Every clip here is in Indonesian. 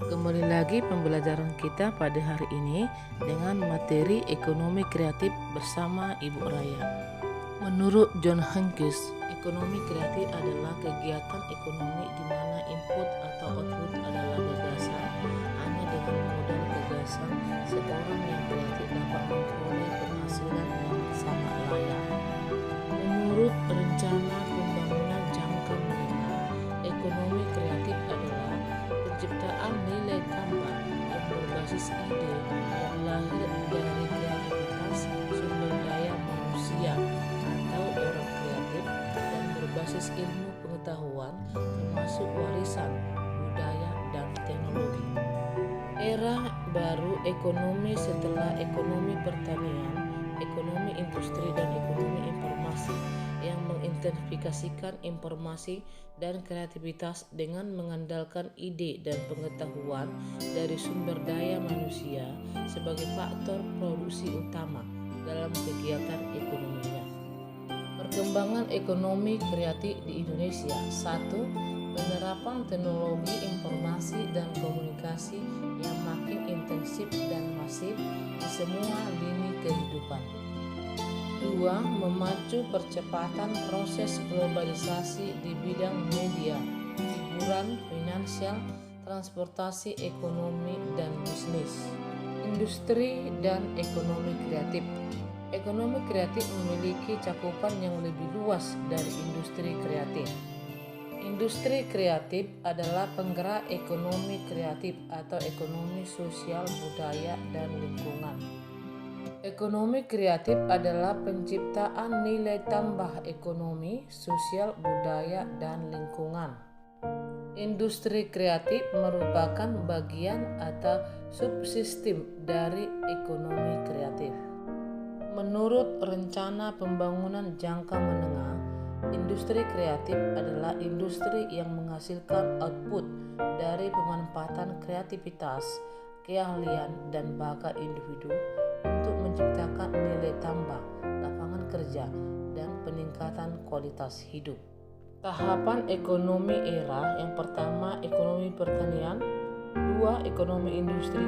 Kembali lagi pembelajaran kita pada hari ini dengan materi ekonomi kreatif bersama Ibu Raya. Menurut John Hanks, ekonomi kreatif adalah kegiatan ekonomi di mana input atau output adalah gagasan. Hanya dengan modal gagasan, seorang yang kreatif dapat memperoleh penghasilan yang sangat layak. Menurut rencana pembangunan jangka menengah, ekonomi kreatif adalah penciptaan nilai tambah yang berbasis ide yang lahir dari kreativitas sumber daya manusia atau orang kreatif dan berbasis ilmu pengetahuan termasuk warisan, budaya, dan teknologi. Era baru ekonomi setelah ekonomi pertanian, ekonomi industri, dan ekonomi informasi yang mengintensifikasikan informasi dan kreativitas dengan mengandalkan ide dan pengetahuan dari sumber daya manusia sebagai faktor produksi utama dalam kegiatan ekonominya. Perkembangan ekonomi kreatif di Indonesia. 1. Penerapan teknologi informasi dan komunikasi yang makin intensif dan masif di semua lini kehidupan. 2. Memacu percepatan proses globalisasi di bidang media, hiburan, finansial, transportasi, ekonomi, dan bisnis. Industri dan ekonomi kreatif. Ekonomi kreatif memiliki cakupan yang lebih luas dari industri kreatif. Industri kreatif adalah penggerak ekonomi kreatif atau ekonomi sosial, budaya, dan lingkungan. Ekonomi kreatif adalah penciptaan nilai tambah ekonomi, sosial, budaya, dan lingkungan. Industri kreatif merupakan bagian atau subsistem dari ekonomi kreatif. Menurut rencana pembangunan jangka menengah, industri kreatif adalah industri yang menghasilkan output dari pemanfaatan kreativitas, keahlian, dan bakat individu untuk menciptakan nilai tambah, lapangan kerja, dan peningkatan kualitas hidup. Tahapan ekonomi era yang pertama ekonomi pertanian, 2 ekonomi industri,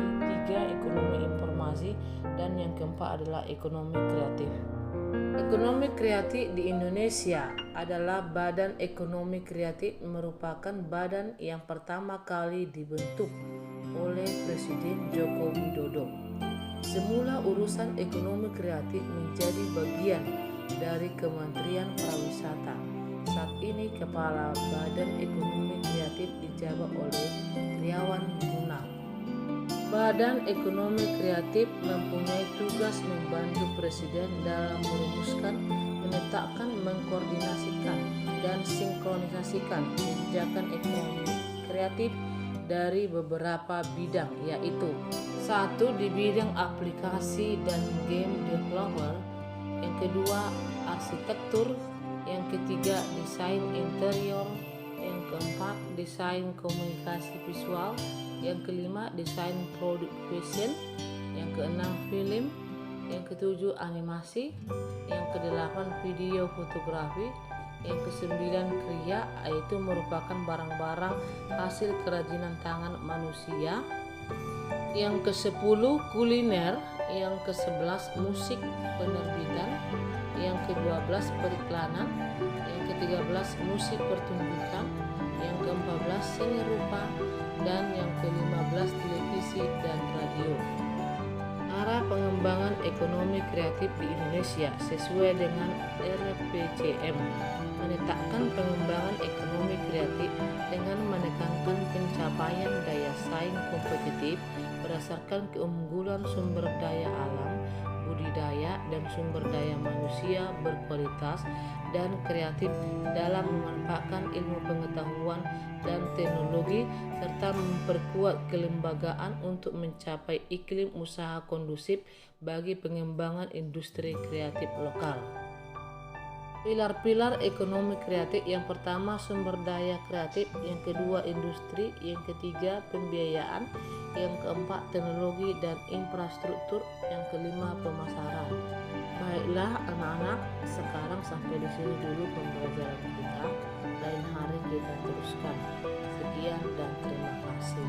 3 ekonomi informasi, dan yang keempat adalah ekonomi kreatif. Ekonomi kreatif di Indonesia adalah Badan Ekonomi Kreatif merupakan badan yang pertama kali dibentuk oleh Presiden Joko Widodo. Semula urusan ekonomi kreatif menjadi bagian dari Kementerian Pariwisata. Saat ini Kepala Badan Ekonomi Kreatif dijabat oleh Triawan Munaf. Badan Ekonomi Kreatif mempunyai tugas membantu Presiden dalam merumuskan, menetapkan, mengkoordinasikan, dan sinkronisasikan kebijakan ekonomi kreatif dari beberapa bidang, yaitu 1. Di bidang aplikasi dan game developer, yang kedua arsitektur, yang ketiga desain interior, yang keempat desain komunikasi visual, yang kelima desain produk fashion, yang keenam film, yang ketujuh animasi, yang kedelapan video fotografi, yang kesembilan kriya, yaitu merupakan barang-barang hasil kerajinan tangan manusia, yang kesepuluh kuliner, yang kesebelas musik penerbitan, yang ke-12 periklanan, yang ke-13 musik pertunjukan, yang ke-14 seni rupa, dan yang ke-15 televisi dan radio. Arah pengembangan ekonomi kreatif di Indonesia sesuai dengan RPJM menetapkan pengembangan ekonomi kreatif dengan menekankan pencapaian daya saing kompetitif berdasarkan keunggulan sumber daya alam, budidaya, dan sumber daya manusia berkualitas dan kreatif dalam memanfaatkan ilmu pengetahuan dan teknologi serta memperkuat kelembagaan untuk mencapai iklim usaha kondusif bagi pengembangan industri kreatif lokal. Pilar-pilar ekonomi kreatif: yang pertama sumber daya kreatif, yang kedua industri, yang ketiga pembiayaan, yang keempat teknologi dan infrastruktur, yang kelima pemasaran. Baiklah anak-anak, sekarang sampai di sini dulu pembelajaran kita. Lain hari kita teruskan. Sekian dan terima kasih.